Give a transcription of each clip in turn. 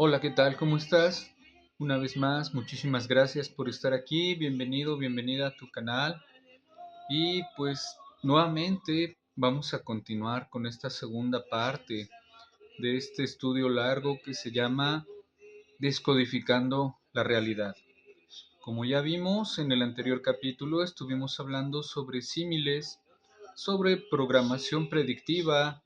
Hola, ¿qué tal? ¿Cómo estás? Una vez más, muchísimas gracias por estar aquí. Bienvenido, bienvenida a tu canal. Y pues nuevamente vamos a continuar con esta segunda parte de este estudio largo que se llama Descodificando la realidad. Como ya vimos en el anterior capítulo, estuvimos hablando sobre símiles, sobre programación predictiva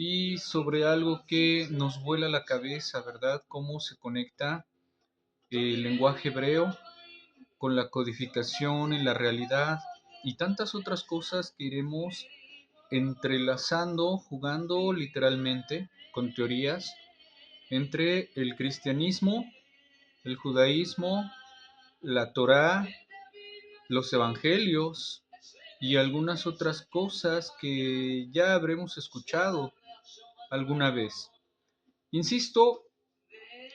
y sobre algo que nos vuela la cabeza, ¿verdad? Cómo se conecta el lenguaje hebreo con la codificación en la realidad y tantas otras cosas que iremos entrelazando, jugando literalmente con teorías entre el cristianismo, el judaísmo, la Torá, los evangelios y algunas otras cosas que ya habremos escuchado alguna vez. Insisto,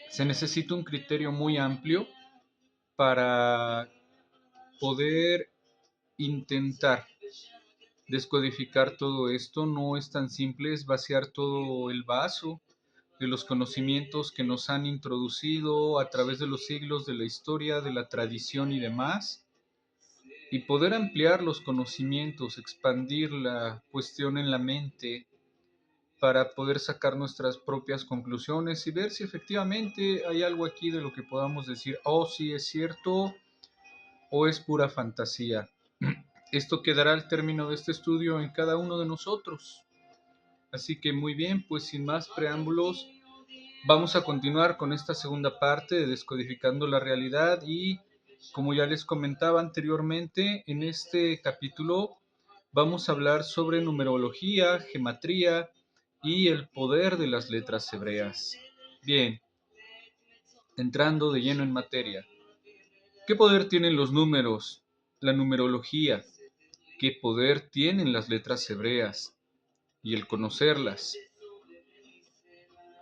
se necesita un criterio muy amplio para poder intentar descodificar todo esto. No es tan simple, es vaciar todo el vaso de los conocimientos que nos han introducido a través de los siglos de la historia, de la tradición y demás, y poder ampliar los conocimientos, expandir la cuestión en la mente para poder sacar nuestras propias conclusiones y ver si efectivamente hay algo aquí de lo que podamos decir, oh, sí es cierto, o es pura fantasía. Esto quedará al término de este estudio en cada uno de nosotros. Así que muy bien, pues sin más preámbulos, vamos a continuar con esta segunda parte de Descodificando la Realidad y como ya les comentaba anteriormente, en este capítulo vamos a hablar sobre numerología, gematría y el poder de las letras hebreas. Bien, entrando de lleno en materia. ¿Qué poder tienen los números? La numerología. ¿Qué poder tienen las letras hebreas? Y el conocerlas.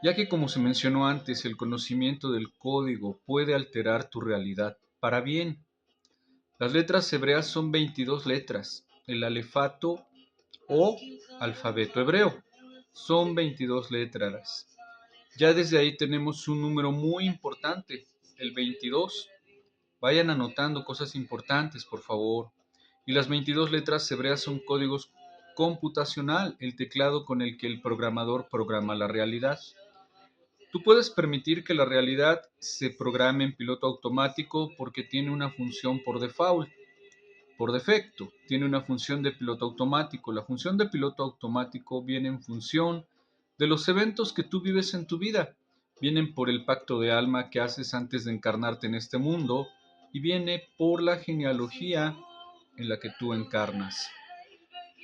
Ya que como se mencionó antes, el conocimiento del código puede alterar tu realidad para bien. Las letras hebreas son 22 letras. El alefato o alfabeto hebreo son 22 letras. Ya desde ahí tenemos un número muy importante, el 22. Vayan anotando cosas importantes, por favor. Y las 22 letras hebreas son códigos computacional, el teclado con el que el programador programa la realidad. Tú puedes permitir que la realidad se programe en piloto automático porque tiene una función por default, por defecto, tiene una función de piloto automático. La función de piloto automático viene en función de los eventos que tú vives en tu vida. Vienen por el pacto de alma que haces antes de encarnarte en este mundo y viene por la genealogía en la que tú encarnas.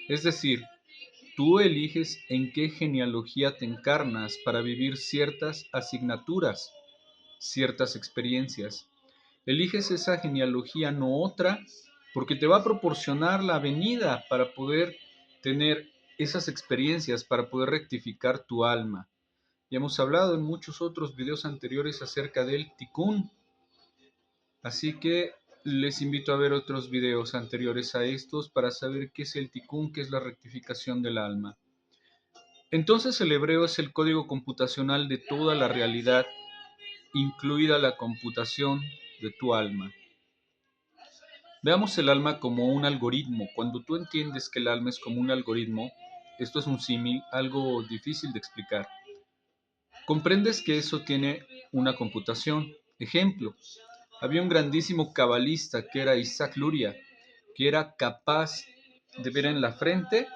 Es decir, tú eliges en qué genealogía te encarnas para vivir ciertas asignaturas, ciertas experiencias. Eliges esa genealogía, no otra, porque te va a proporcionar la venida para poder tener esas experiencias, para poder rectificar tu alma. Ya hemos hablado en muchos otros videos anteriores acerca del tikkun, así que les invito a ver otros videos anteriores a estos para saber qué es el tikkun, qué es la rectificación del alma. Entonces el hebreo es el código computacional de toda la realidad, incluida la computación de tu alma. Veamos el alma como un algoritmo. Cuando tú entiendes que el alma es como un algoritmo, esto es un símil, algo difícil de explicar. Comprendes que eso tiene una computación. Ejemplo, había un grandísimo cabalista que era Isaac Luria, que era capaz de ver en la frente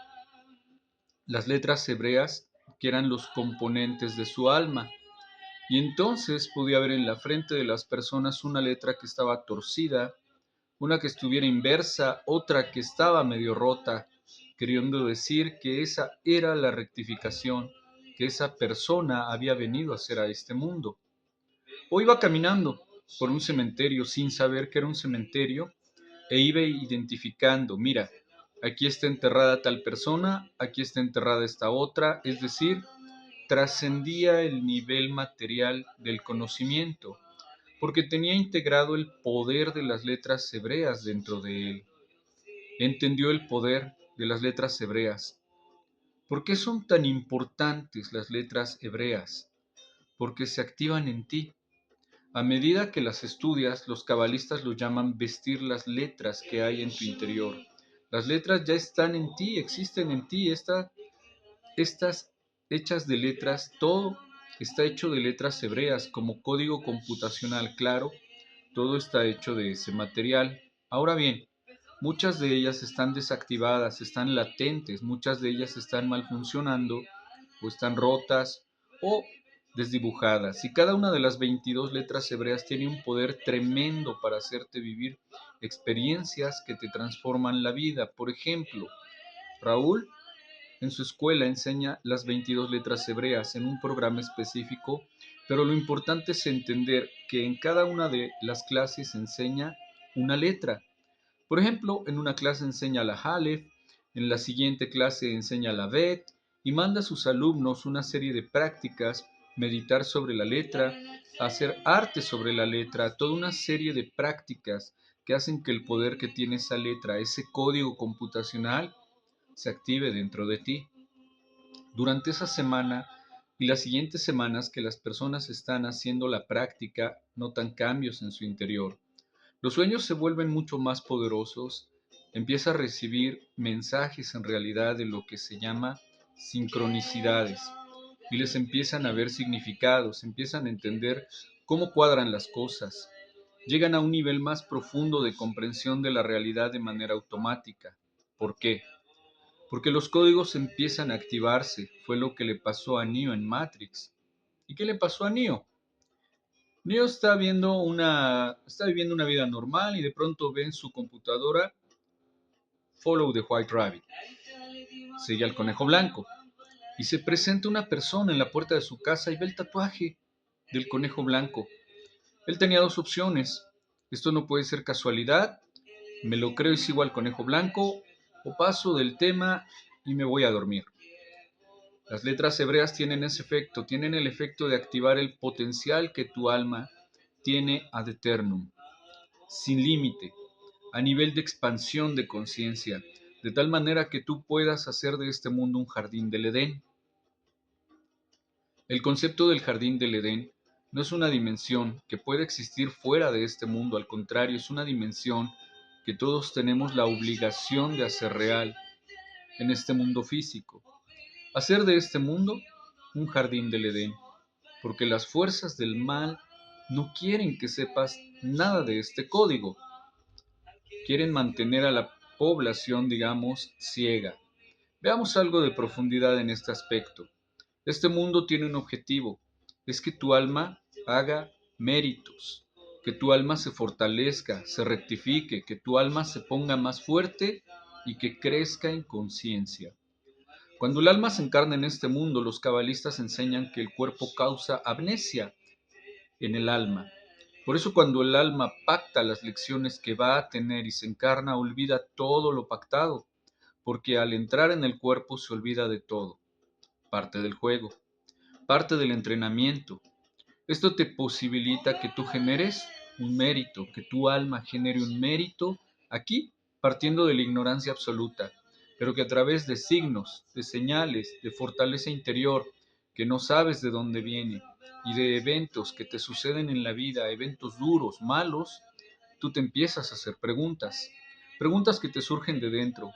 las letras hebreas que eran los componentes de su alma. Y entonces podía ver en la frente de las personas una letra que estaba torcida, una que estuviera inversa, otra que estaba medio rota, queriendo decir que esa era la rectificación que esa persona había venido a hacer a este mundo. O iba caminando por un cementerio sin saber que era un cementerio e iba identificando, mira, aquí está enterrada tal persona, aquí está enterrada esta otra, es decir, trascendía el nivel material del conocimiento, porque tenía integrado el poder de las letras hebreas dentro de él. Entendió el poder de las letras hebreas. ¿Por qué son tan importantes las letras hebreas? porque se activan en ti. A medida que las estudias, los cabalistas lo llaman vestir las letras que hay en tu interior. Las letras ya están en ti, existen en ti, estas hechas de letras, todo está hecho de letras hebreas como código computacional, claro, todo está hecho de ese material. Ahora bien, muchas de ellas están desactivadas, están latentes, muchas de ellas están mal funcionando o están rotas o desdibujadas. Y cada una de las 22 letras hebreas tiene un poder tremendo para hacerte vivir experiencias que te transforman la vida. Por ejemplo, Raúl en su escuela enseña las 22 letras hebreas en un programa específico, pero lo importante es entender que en cada una de las clases enseña una letra. Por ejemplo, en una clase enseña la Aleph, en la siguiente clase enseña la Bet y manda a sus alumnos una serie de prácticas, meditar sobre la letra, hacer arte sobre la letra, toda una serie de prácticas que hacen que el poder que tiene esa letra, ese código computacional, se active dentro de ti. Durante esa semana y las siguientes semanas que las personas están haciendo la práctica, notan cambios en su interior. Los sueños se vuelven mucho más poderosos, empieza a recibir mensajes en realidad de lo que se llama sincronicidades y les empiezan a ver significados, empiezan a entender cómo cuadran las cosas, llegan a un nivel más profundo de comprensión de la realidad de manera automática. ¿Por qué? Porque los códigos empiezan a activarse. Fue lo que le pasó a Neo en Matrix. ¿Y qué le pasó a Neo? Neo está viviendo una vida normal y de pronto ve en su computadora Follow the White Rabbit. Sigue al conejo blanco. Y se presenta una persona en la puerta de su casa y ve el tatuaje del conejo blanco. Él tenía dos opciones. Esto no puede ser casualidad. Me lo creo y sigo al conejo blanco. O paso del tema y me voy a dormir. Las letras hebreas tienen ese efecto, tienen el efecto de activar el potencial que tu alma tiene ad eternum, sin límite, a nivel de expansión de conciencia, de tal manera que tú puedas hacer de este mundo un jardín del Edén. El concepto del jardín del Edén no es una dimensión que puede existir fuera de este mundo, al contrario, es una dimensión que todos tenemos la obligación de hacer real en este mundo físico. Hacer de este mundo un jardín del Edén, porque las fuerzas del mal no quieren que sepas nada de este código. Quieren mantener a la población, digamos, ciega. Veamos algo de profundidad en este aspecto. Este mundo tiene un objetivo, es que tu alma haga méritos, que tu alma se fortalezca, se rectifique, que tu alma se ponga más fuerte y que crezca en conciencia. Cuando el alma se encarna en este mundo, los cabalistas enseñan que el cuerpo causa amnesia en el alma. Por eso cuando el alma pacta las lecciones que va a tener y se encarna, olvida todo lo pactado, porque al entrar en el cuerpo se olvida de todo. Parte del juego, parte del entrenamiento. Esto te posibilita que tú generes un mérito, que tu alma genere un mérito aquí, partiendo de la ignorancia absoluta, pero que a través de signos, de señales, de fortaleza interior, que no sabes de dónde viene, y de eventos que te suceden en la vida, eventos duros, malos, tú te empiezas a hacer preguntas, preguntas que te surgen de dentro.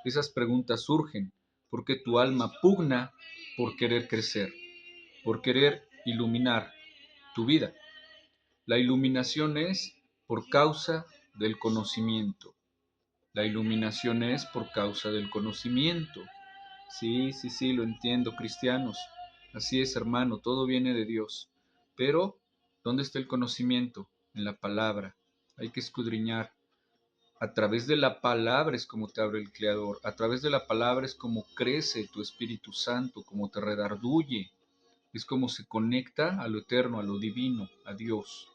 Esas preguntas surgen porque tu alma pugna por querer crecer, por querer iluminar tu vida. La iluminación es por causa del conocimiento. La iluminación es por causa del conocimiento. Sí, sí, sí, lo entiendo, cristianos. Así es, hermano, todo viene de Dios. Pero, ¿dónde está el conocimiento? En la palabra. Hay que escudriñar. A través de la palabra es como te abre el Creador. A través de la palabra es como crece tu Espíritu Santo, como te redarguye. Es como se conecta a lo eterno, a lo divino, a Dios.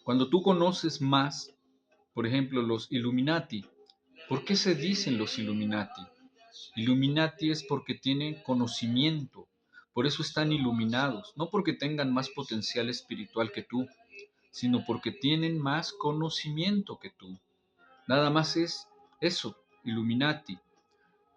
Cuando tú conoces más, por ejemplo, los Illuminati, ¿por qué se dicen los Illuminati? Illuminati es porque tienen conocimiento, por eso están iluminados, no porque tengan más potencial espiritual que tú, sino porque tienen más conocimiento que tú. Nada más es eso, Illuminati.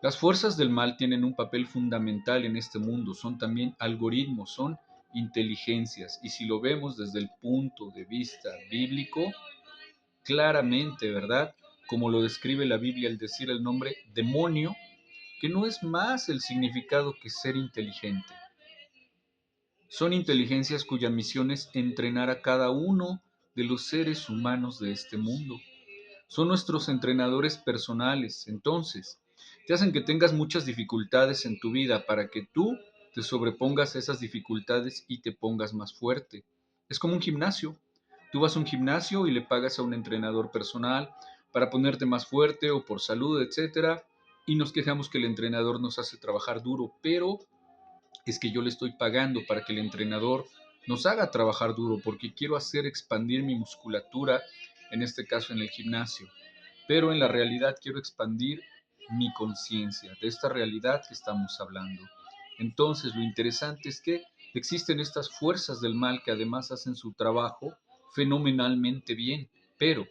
Las fuerzas del mal tienen un papel fundamental en este mundo, son también algoritmos, son inteligencias. Y si lo vemos desde el punto de vista bíblico, claramente, ¿verdad? Como lo describe la Biblia al decir el nombre demonio, que no es más el significado que ser inteligente. Son inteligencias cuya misión es entrenar a cada uno de los seres humanos de este mundo. Son nuestros entrenadores personales, entonces, te hacen que tengas muchas dificultades en tu vida para que tú te sobrepongas a esas dificultades y te pongas más fuerte. Es como un gimnasio. Tú vas a un gimnasio y le pagas a un entrenador personal para ponerte más fuerte o por salud, etcétera, y nos quejamos que el entrenador nos hace trabajar duro, pero es que yo le estoy pagando para que el entrenador nos haga trabajar duro porque quiero hacer expandir mi musculatura, en este caso en el gimnasio, pero en la realidad quiero expandir mi conciencia de esta realidad que estamos hablando. Entonces, lo interesante es que existen estas fuerzas del mal que además hacen su trabajo fenomenalmente bien, pero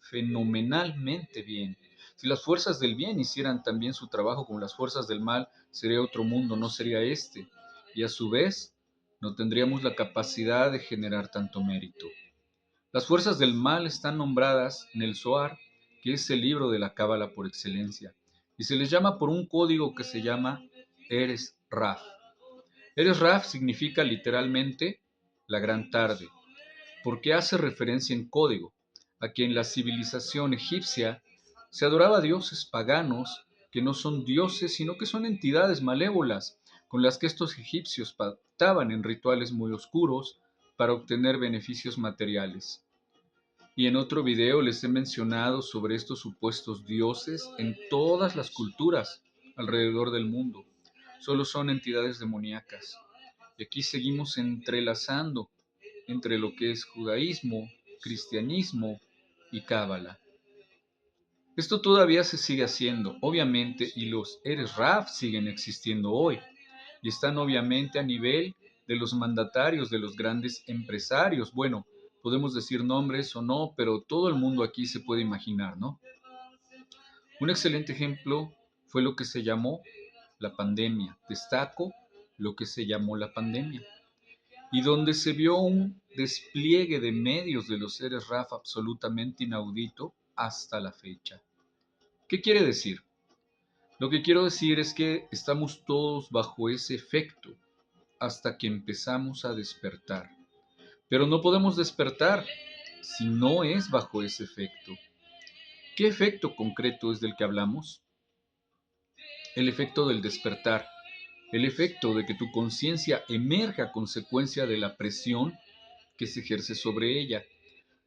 fenomenalmente bien. Si las fuerzas del bien hicieran también su trabajo como las fuerzas del mal, sería otro mundo, no sería este. Y a su vez, no tendríamos la capacidad de generar tanto mérito. Las fuerzas del mal están nombradas en el Zohar, que es el libro de la Cábala por excelencia, y se les llama por un código que se llama Eres Raf. Eres Raf significa literalmente la gran tarde, porque hace referencia en código a que en la civilización egipcia se adoraba a dioses paganos que no son dioses, sino que son entidades malévolas con las que estos egipcios pactaban en rituales muy oscuros para obtener beneficios materiales. Y en otro video les he mencionado sobre estos supuestos dioses en todas las culturas alrededor del mundo. Solo son entidades demoníacas. Y aquí seguimos entrelazando entre lo que es judaísmo, cristianismo y cábala. Esto todavía se sigue haciendo, obviamente, y los Eres Raf siguen existiendo hoy, y están obviamente a nivel de los mandatarios, de los grandes empresarios. Bueno, podemos decir nombres o no, pero todo el mundo aquí se puede imaginar, ¿no? Un excelente ejemplo fue lo que se llamó la pandemia. Destaco lo que se llamó la pandemia y donde se vio un despliegue de medios de los seres RAF absolutamente inaudito hasta la fecha. ¿Qué quiere decir? Lo que quiero decir es que estamos todos bajo ese efecto hasta que empezamos a despertar. Pero no podemos despertar si no es bajo ese efecto. ¿Qué efecto concreto es del que hablamos? El efecto del despertar, el efecto de que tu conciencia emerge a consecuencia de la presión que se ejerce sobre ella.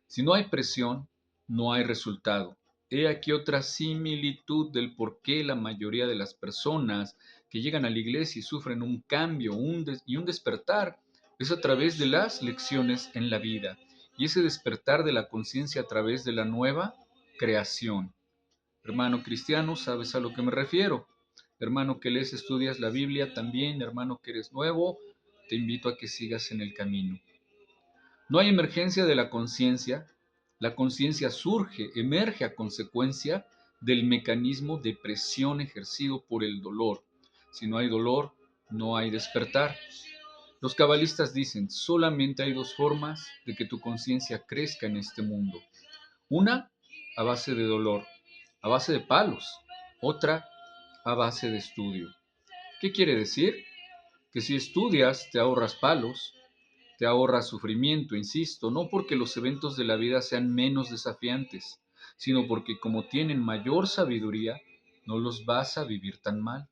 Si no hay presión, no hay resultado. He aquí otra similitud del por qué la mayoría de las personas que llegan a la iglesia y sufren un cambio y un despertar es a través de las lecciones en la vida y ese despertar de la conciencia a través de la nueva creación. Hermano cristiano, ¿sabes a lo que me refiero? Hermano que lees, estudias la Biblia también, hermano que eres nuevo, te invito a que sigas en el camino. No hay emergencia de la conciencia surge, emerge a consecuencia del mecanismo de presión ejercido por el dolor. Si no hay dolor, no hay despertar. Los cabalistas dicen, solamente hay dos formas de que tu conciencia crezca en este mundo. Una, a base de dolor, a base de palos. Otra, a base de estudio. ¿Qué quiere decir? Que si estudias, te ahorras palos, te ahorra sufrimiento, insisto, no porque los eventos de la vida sean menos desafiantes, sino porque como tienen mayor sabiduría, no los vas a vivir tan mal.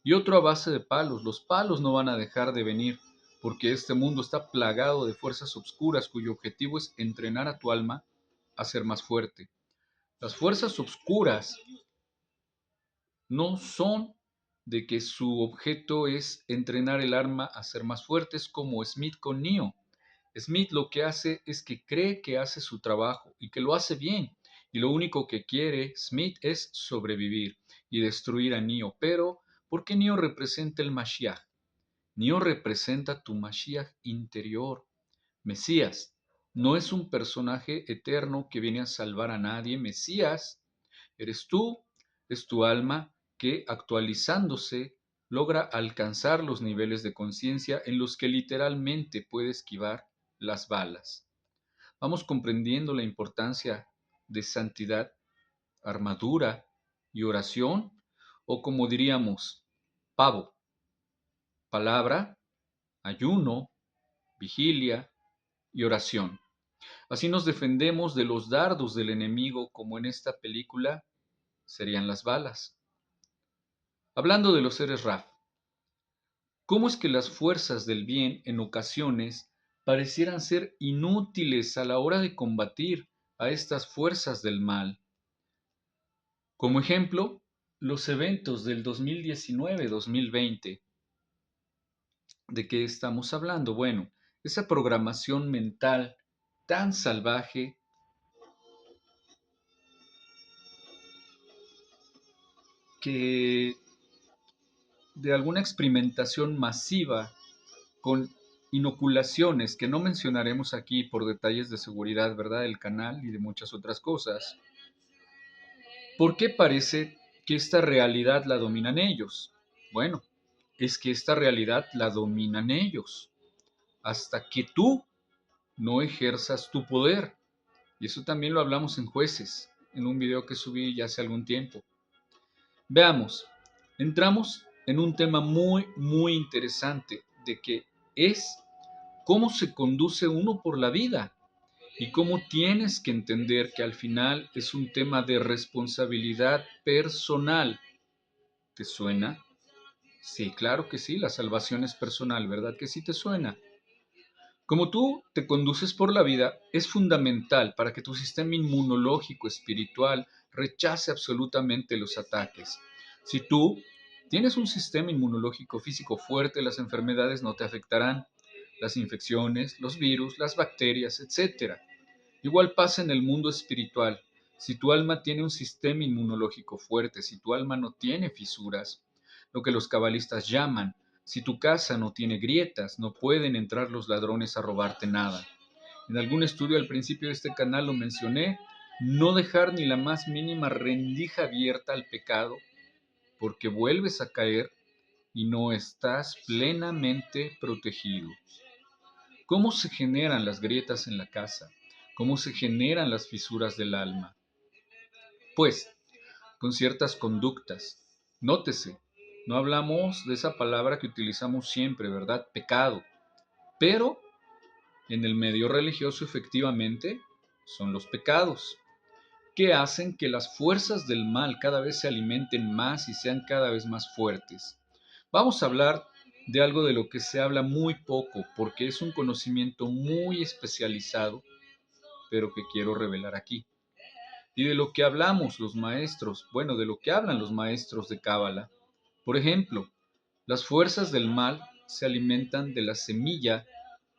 Y otro a base de palos, los palos no van a dejar de venir, porque este mundo está plagado de fuerzas obscuras cuyo objetivo es entrenar a tu alma a ser más fuerte. Las fuerzas obscuras no son de que su objeto es entrenar el alma a ser más fuertes como Smith con Neo. Smith lo que hace es que cree que hace su trabajo y que lo hace bien. Y lo único que quiere Smith es sobrevivir y destruir a Neo. Pero, ¿por qué Neo representa el Mashiach? Neo representa tu Mashiach interior. Mesías no es un personaje eterno que viene a salvar a nadie. Mesías eres tú, es tu alma que actualizándose logra alcanzar los niveles de conciencia en los que literalmente puede esquivar las balas. Vamos comprendiendo la importancia de santidad, armadura y oración, o como diríamos, pavo, palabra, ayuno, vigilia y oración. Así nos defendemos de los dardos del enemigo, como en esta película serían las balas. Hablando de los seres Raf, ¿cómo es que las fuerzas del bien en ocasiones parecieran ser inútiles a la hora de combatir a estas fuerzas del mal? Como ejemplo, los eventos del 2019-2020. ¿De qué estamos hablando? Bueno, esa programación mental tan salvaje que de alguna experimentación masiva con inoculaciones que no mencionaremos aquí por detalles de seguridad, ¿verdad?, del canal y de muchas otras cosas. ¿Por qué parece que esta realidad la dominan ellos? Bueno, es que esta realidad la dominan ellos hasta que tú no ejerzas tu poder. Y eso también lo hablamos en Jueces, en un video que subí ya hace algún tiempo. Veamos, entramos en un tema muy interesante de que es cómo se conduce uno por la vida y cómo tienes que entender que al final es un tema de responsabilidad personal. ¿Te suena? Sí, claro que sí, la salvación es personal, ¿verdad que sí te suena? Como tú te conduces por la vida, es fundamental para que tu sistema inmunológico espiritual rechace absolutamente los ataques. Si tú tienes un sistema inmunológico físico fuerte, las enfermedades no te afectarán, las infecciones, los virus, las bacterias, etcétera. Igual pasa en el mundo espiritual. Si tu alma tiene un sistema inmunológico fuerte, si tu alma no tiene fisuras, lo que los cabalistas llaman, si tu casa no tiene grietas, no pueden entrar los ladrones a robarte nada. En algún estudio al principio de este canal lo mencioné, no dejar ni la más mínima rendija abierta al pecado, porque vuelves a caer y no estás plenamente protegido. ¿Cómo se generan las grietas en la casa? ¿Cómo se generan las fisuras del alma? Pues, con ciertas conductas. Nótese, no hablamos de esa palabra que utilizamos siempre, ¿verdad? Pecado. Pero en el medio religioso efectivamente son los pecados, que hacen que las fuerzas del mal cada vez se alimenten más y sean cada vez más fuertes. Vamos a hablar de algo de lo que se habla muy poco, porque es un conocimiento muy especializado, pero que quiero revelar aquí. Y de lo que hablamos los maestros, bueno, de lo que hablan los maestros de Cábala. Por ejemplo, las fuerzas del mal se alimentan de la semilla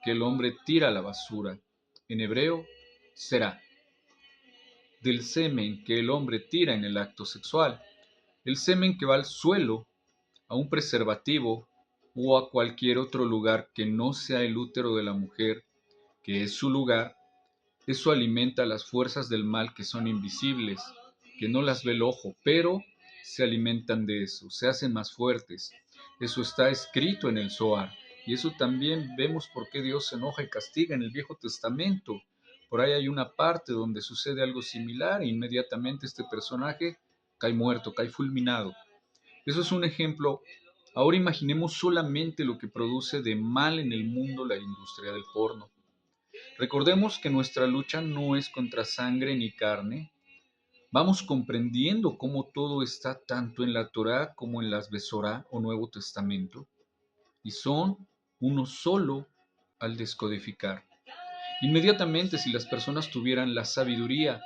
que el hombre tira a la basura. En hebreo, será. Del semen que el hombre tira en el acto sexual. El semen que va al suelo, a un preservativo o a cualquier otro lugar que no sea el útero de la mujer, que es su lugar. Eso alimenta las fuerzas del mal que son invisibles, que no las ve el ojo, pero se alimentan de eso, se hacen más fuertes. Eso está escrito en el Zohar. Y eso también vemos por qué Dios se enoja y castiga en el Viejo Testamento. Por ahí hay una parte donde sucede algo similar e inmediatamente este personaje cae muerto, cae fulminado. Eso es un ejemplo. Ahora imaginemos solamente lo que produce de mal en el mundo la industria del porno. Recordemos que nuestra lucha no es contra sangre ni carne. Vamos comprendiendo cómo todo está tanto en la Torá como en las Besorá o Nuevo Testamento, y son uno solo al descodificar. Inmediatamente, si las personas tuvieran la sabiduría,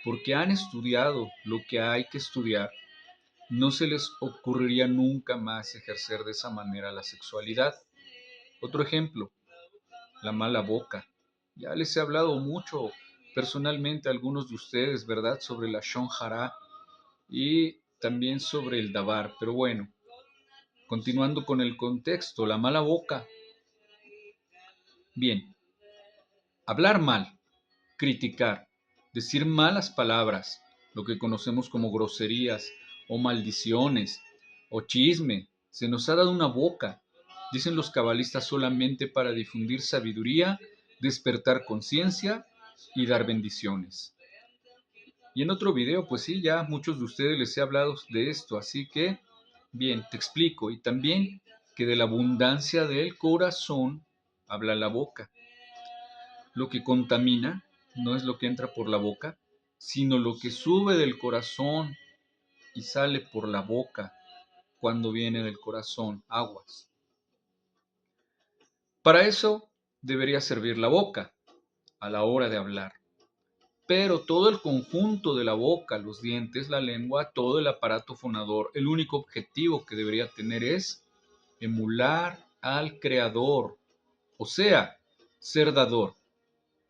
porque han estudiado lo que hay que estudiar, no se les ocurriría nunca más ejercer de esa manera la sexualidad. Otro ejemplo, la mala boca. Ya les he hablado mucho personalmente a algunos de ustedes, ¿verdad?, sobre la Shon Hara y también sobre el Dabar. Pero bueno, continuando con el contexto, la mala boca. Bien, hablar mal, criticar, decir malas palabras, lo que conocemos como groserías o maldiciones o chisme, Se nos ha dado una boca, dicen los cabalistas, solamente para difundir sabiduría, despertar conciencia y dar bendiciones. Y en otro video, pues sí, ya muchos de ustedes les he hablado de esto, así que, bien, te explico. Y también que de la abundancia del corazón habla la boca. Lo que contamina no es lo que entra por la boca, sino lo que sube del corazón y sale por la boca cuando viene del corazón, aguas. Para eso debería servir la boca a la hora de hablar. Pero todo el conjunto de la boca, los dientes, la lengua, todo el aparato fonador, el único objetivo que debería tener es emular al Creador, o sea, ser dador.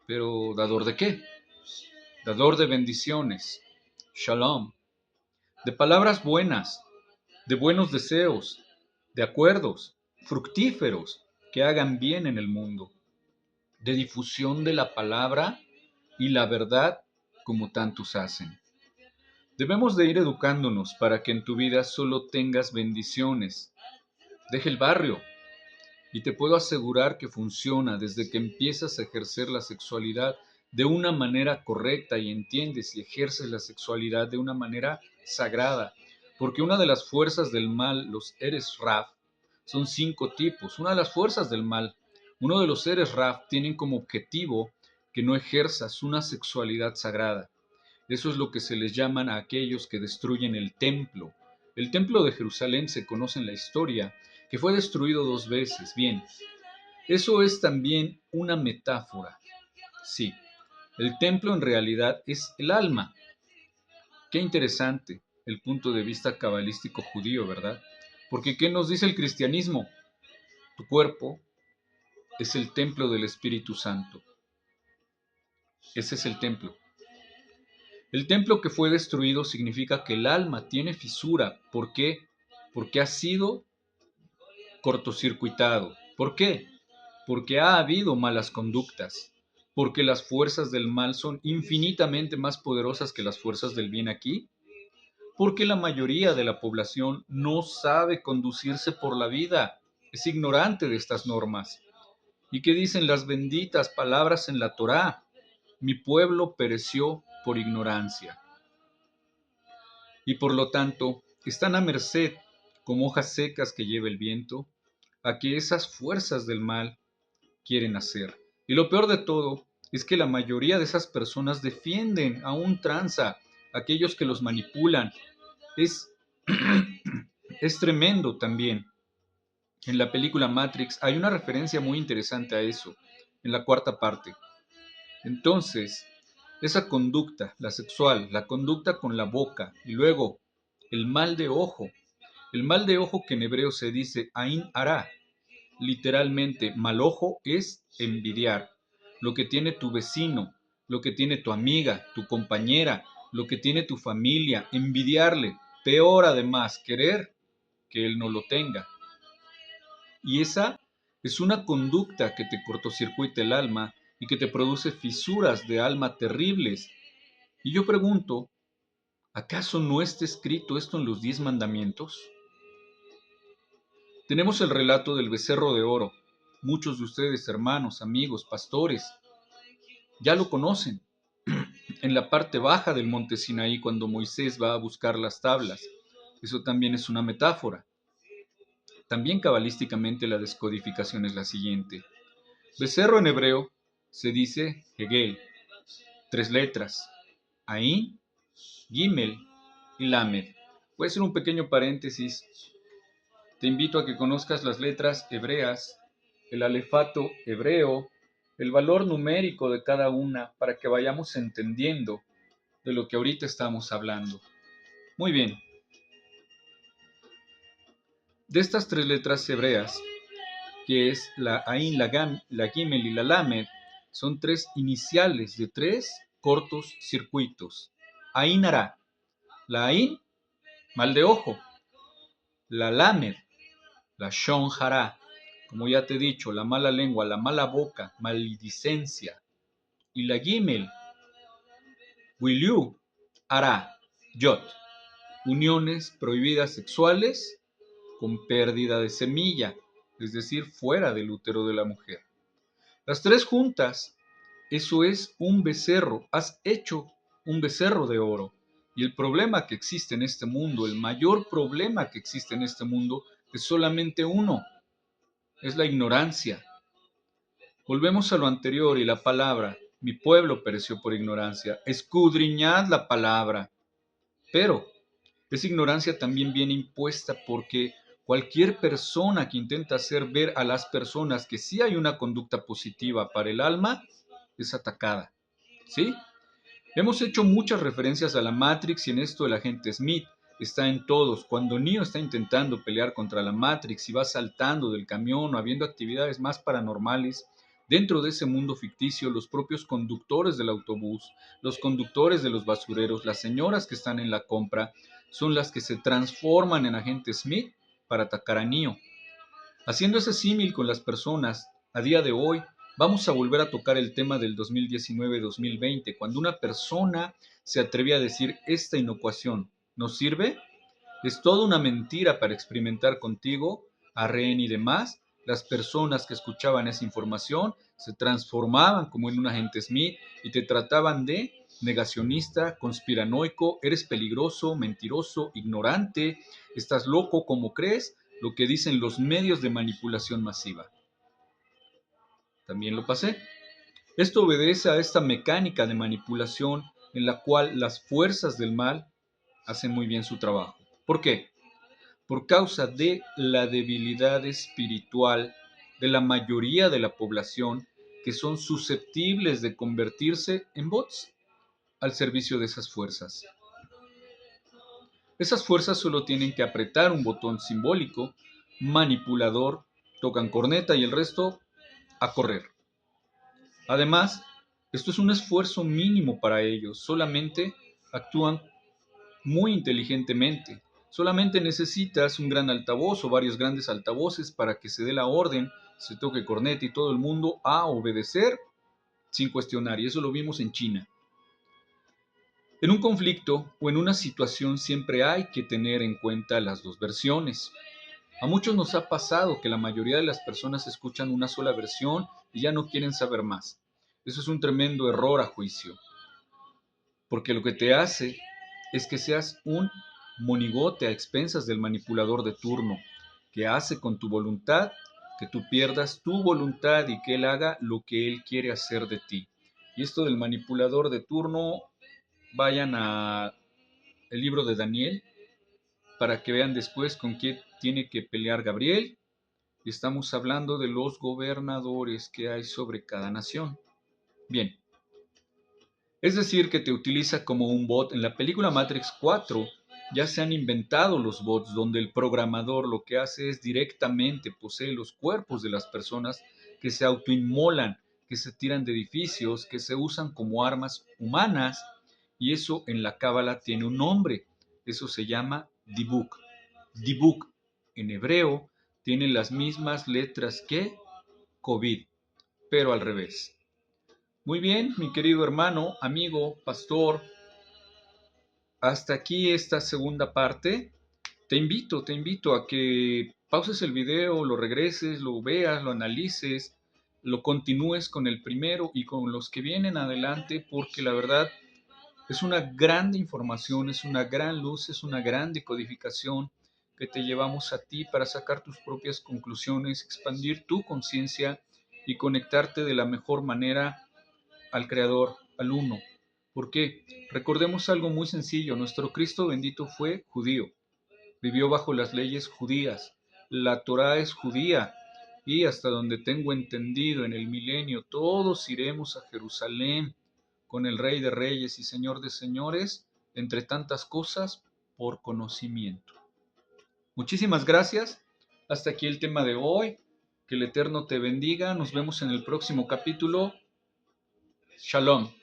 ¿Pero dador de qué? Dador de bendiciones, shalom, de palabras buenas, de buenos deseos, de acuerdos fructíferos que hagan bien en el mundo, de difusión de la palabra y la verdad como tantos hacen. Debemos de ir educándonos para que en tu vida solo tengas bendiciones. Deja el barrio y te puedo asegurar que funciona desde que empiezas a ejercer la sexualidad de una manera correcta y entiendes y ejerces la sexualidad de una manera sagrada. Porque una de las fuerzas del mal, los Eres Raf, son 5 tipos. Una de las fuerzas del mal, uno de los Eres Raf tienen como objetivo que no ejerzas una sexualidad sagrada. Eso es lo que se les llaman a aquellos que destruyen el templo. El templo de Jerusalén se conoce en la historia que fue destruido 2 veces. Bien, eso es también una metáfora. Sí, el templo en realidad es el alma. Qué interesante el punto de vista cabalístico judío, ¿verdad? Porque ¿qué nos dice el cristianismo? Tu cuerpo es el templo del Espíritu Santo. Ese es el templo. El templo que fue destruido significa que el alma tiene fisura. ¿Por qué? Porque ha sido cortocircuitado. ¿Por qué? Porque ha habido malas conductas. Porque las fuerzas del mal son infinitamente más poderosas que las fuerzas del bien aquí. Porque la mayoría de la población no sabe conducirse por la vida. Es ignorante de estas normas. ¿Y qué dicen las benditas palabras en la Torá? Mi pueblo pereció por ignorancia. Y por lo tanto están a merced, como hojas secas que lleva el viento, a que esas fuerzas del mal quieren hacer. Y lo peor de todo es que la mayoría de esas personas defienden a un tranza, aquellos que los manipulan. Es, es tremendo también. En la película Matrix hay una referencia muy interesante a eso, en la 4ª parte. Entonces, esa conducta, la sexual, la conducta con la boca, y luego el mal de ojo. El mal de ojo que en hebreo se dice Ain Ara, literalmente mal ojo es envidiar. Lo que tiene tu vecino, lo que tiene tu amiga, tu compañera, lo que tiene tu familia, envidiarle. Peor además, querer que él no lo tenga. Y esa es una conducta que te cortocircuita el alma y que te produce fisuras de alma terribles. Y yo pregunto, ¿acaso no está escrito esto en los 10 mandamientos? Tenemos el relato del becerro de oro. Muchos de ustedes, hermanos, amigos, pastores, ya lo conocen. En la parte baja del monte Sinaí, cuando Moisés va a buscar las tablas. Eso también es una metáfora. También cabalísticamente la descodificación es la siguiente. Becerro en hebreo se dice Hegel, 3 letras, Ain, Gimel y Lamed. Voy a hacer un pequeño paréntesis. Te invito a que conozcas las letras hebreas, el alefato hebreo, el valor numérico de cada una para que vayamos entendiendo de lo que ahorita estamos hablando. Muy bien. De estas 3 letras hebreas, que es la Ain, la Gimel y la Lamed, son 3 iniciales de 3 cortos circuitos. Ain Ara. La Ain, mal de ojo. La Lamed, la Shon Hara, como ya te he dicho, la mala lengua, la mala boca, maledicencia. Y la Gimel, Wilyu, Ara, Yot, uniones prohibidas sexuales con pérdida de semilla, es decir, fuera del útero de la mujer. Las tres juntas, eso es un becerro, has hecho un becerro de oro. Y el problema que existe en este mundo, el mayor problema que existe en este mundo, es solamente uno, es la ignorancia. Volvemos a lo anterior y la palabra, mi pueblo pereció por ignorancia, escudriñad la palabra. Pero esa ignorancia también viene impuesta porque cualquier persona que intenta hacer ver a las personas que sí hay una conducta positiva para el alma, es atacada. ¿Sí? Hemos hecho muchas referencias a la Matrix y en esto el agente Smith está en todos. Cuando Neo está intentando pelear contra la Matrix y va saltando del camión o habiendo actividades más paranormales, dentro de ese mundo ficticio, los propios conductores del autobús, los conductores de los basureros, las señoras que están en la compra, son las que se transforman en agente Smith para atacar a Neo. Haciendo ese símil con las personas, a día de hoy, vamos a volver a tocar el tema del 2019-2020, cuando una persona se atrevía a decir esta inocuación ¿nos sirve? Es toda una mentira para experimentar contigo, a rehén y demás. Las personas que escuchaban esa información se transformaban como en un agente Smith y te trataban de negacionista, conspiranoico, eres peligroso, mentiroso, ignorante, estás loco, ¿cómo crees? Lo que dicen los medios de manipulación masiva. También lo pasé. Esto obedece a esta mecánica de manipulación en la cual las fuerzas del mal hacen muy bien su trabajo. ¿Por qué? Por causa de la debilidad espiritual de la mayoría de la población que son susceptibles de convertirse en bots al servicio de esas fuerzas. Esas fuerzas solo tienen que apretar un botón simbólico, manipulador, tocan corneta y el resto a correr. Además, esto es un esfuerzo mínimo para ellos, solamente actúan muy inteligentemente. Solamente necesitas un gran altavoz o varios grandes altavoces para que se dé la orden, se toque corneta y todo el mundo a obedecer sin cuestionar. Y eso lo vimos en China. En un conflicto o en una situación siempre hay que tener en cuenta las dos versiones. A muchos nos ha pasado que la mayoría de las personas escuchan una sola versión y ya no quieren saber más. Eso es un tremendo error a juicio, porque lo que te hace es que seas un monigote a expensas del manipulador de turno, que hace con tu voluntad que tú pierdas tu voluntad y que él haga lo que él quiere hacer de ti. Y esto del manipulador de turno, vayan a el libro de Daniel para que vean después con quién tiene que pelear Gabriel. Y estamos hablando de los gobernadores que hay sobre cada nación. Bien, es decir, que te utiliza como un bot. En la película Matrix 4 ya se han inventado los bots donde el programador lo que hace es directamente posee los cuerpos de las personas que se autoinmolan, que se tiran de edificios, que se usan como armas humanas y eso en la cábala tiene un nombre. Eso se llama Dibuk. Dibuk en hebreo tiene las mismas letras que COVID, pero al revés. Muy bien, mi querido hermano, amigo, pastor, hasta aquí esta segunda parte. Te invito a que pauses el video, lo regreses, lo veas, lo analices, lo continúes con el primero y con los que vienen adelante, porque la verdad es una gran información, es una gran luz, es una gran decodificación que te llevamos a ti para sacar tus propias conclusiones, expandir tu conciencia y conectarte de la mejor manera al Creador, al Uno. ¿Por qué? Recordemos algo muy sencillo. Nuestro Cristo bendito fue judío. Vivió bajo las leyes judías. La Torá es judía. Y hasta donde tengo entendido, en el milenio todos iremos a Jerusalén con el Rey de Reyes y Señor de Señores, entre tantas cosas, por conocimiento. Muchísimas gracias. Hasta aquí el tema de hoy. Que el Eterno te bendiga. Nos vemos en el próximo capítulo. Shalom.